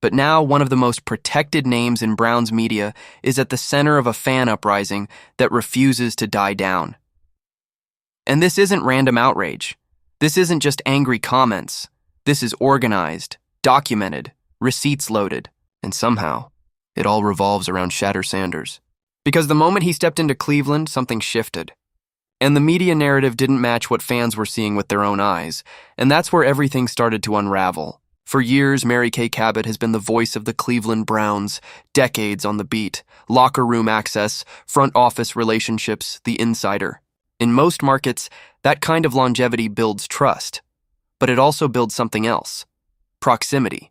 But now one of the most protected names in Browns media is at the center of a fan uprising that refuses to die down. And this isn't random outrage. This isn't just angry comments. This is organized, documented, receipts loaded, and somehow it all revolves around Shadour Sanders. Because the moment he stepped into Cleveland, something shifted. And the media narrative didn't match what fans were seeing with their own eyes, and that's where everything started to unravel. For years, Mary Kay Cabot has been the voice of the Cleveland Browns, decades on the beat, locker room access, front office relationships, the insider. In most markets, that kind of longevity builds trust, but it also builds something else, proximity.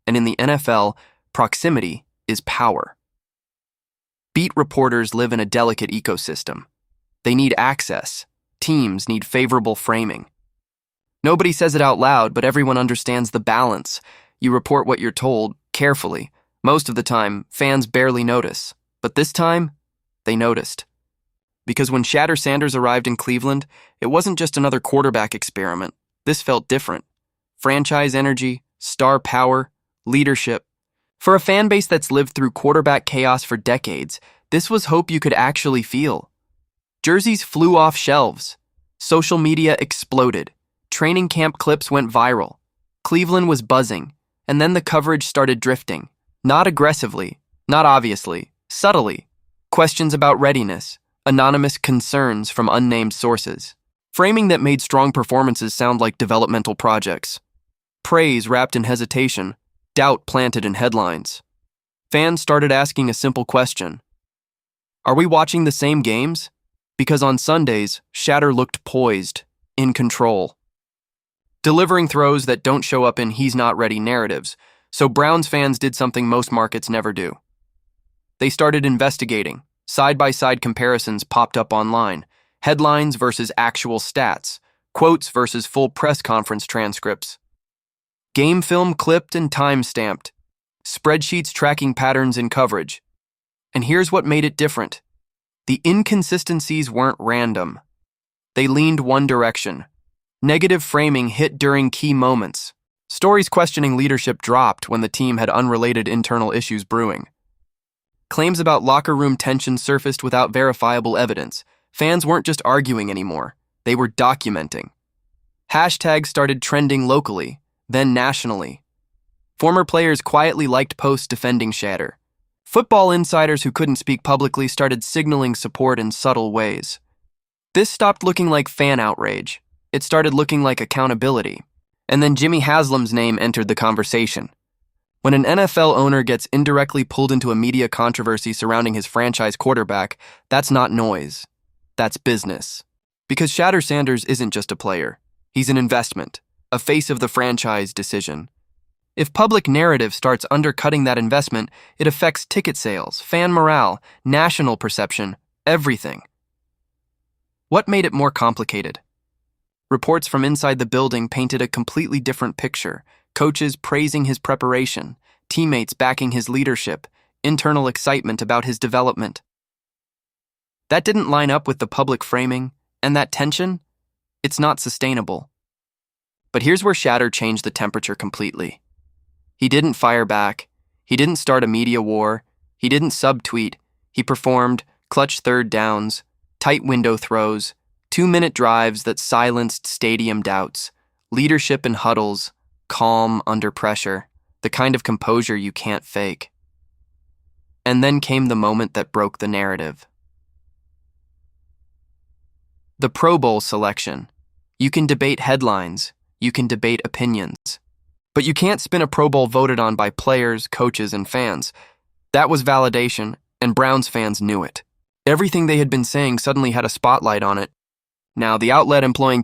And in the NFL, proximity is power. Beat reporters live in a delicate ecosystem. They need access. Teams need favorable framing. Nobody says it out loud, but everyone understands the balance. You report what you're told, carefully. Most of the time, fans barely notice. But this time, they noticed. Because when Shadour Sanders arrived in Cleveland, it wasn't just another quarterback experiment. This felt different. Franchise energy, star power, leadership. For a fan base that's lived through quarterback chaos for decades, this was hope you could actually feel. Jerseys flew off shelves. Social media exploded. Training camp clips went viral. Cleveland was buzzing, and then the coverage started drifting. Not aggressively, not obviously, subtly. Questions about readiness, anonymous concerns from unnamed sources. Framing that made strong performances sound like developmental projects. Praise wrapped in hesitation, doubt planted in headlines. Fans started asking a simple question. Are we watching the same games? Because on Sundays, Shadour looked poised, in control. Delivering throws that don't show up in "he's not ready" narratives, so Browns fans did something most markets never do. They started investigating. Side-by-side comparisons popped up online. Headlines versus actual stats. Quotes versus full press conference transcripts. Game film clipped and time-stamped. Spreadsheets tracking patterns in coverage. And here's what made it different. The inconsistencies weren't random. They leaned one direction. Negative framing hit during key moments. Stories questioning leadership dropped when the team had unrelated internal issues brewing. Claims about locker room tension surfaced without verifiable evidence. Fans weren't just arguing anymore. They were documenting. Hashtags started trending locally, then nationally. Former players quietly liked posts defending Shadour. Football insiders who couldn't speak publicly started signaling support in subtle ways. This stopped looking like fan outrage. It started looking like accountability. And then Jimmy Haslam's name entered the conversation. When an NFL owner gets indirectly pulled into a media controversy surrounding his franchise quarterback, that's not noise. That's business. Because Shadour Sanders isn't just a player. He's an investment, a face of the franchise decision. If public narrative starts undercutting that investment, it affects ticket sales, fan morale, national perception, everything. What made it more complicated? Reports from inside the building painted a completely different picture. Coaches praising his preparation, teammates backing his leadership, internal excitement about his development. That didn't line up with the public framing, and that tension, it's not sustainable. But here's where Shadour changed the temperature completely. He didn't fire back. He didn't start a media war. He didn't subtweet. He performed clutch third downs, tight window throws, 2-minute drives that silenced stadium doubts, leadership in huddles, calm under pressure, the kind of composure you can't fake. And then came the moment that broke the narrative. The Pro Bowl selection. You can debate headlines, you can debate opinions, but you can't spin a Pro Bowl voted on by players, coaches, and fans. That was validation, and Browns fans knew it. Everything they had been saying suddenly had a spotlight on it. Now, the outlet employing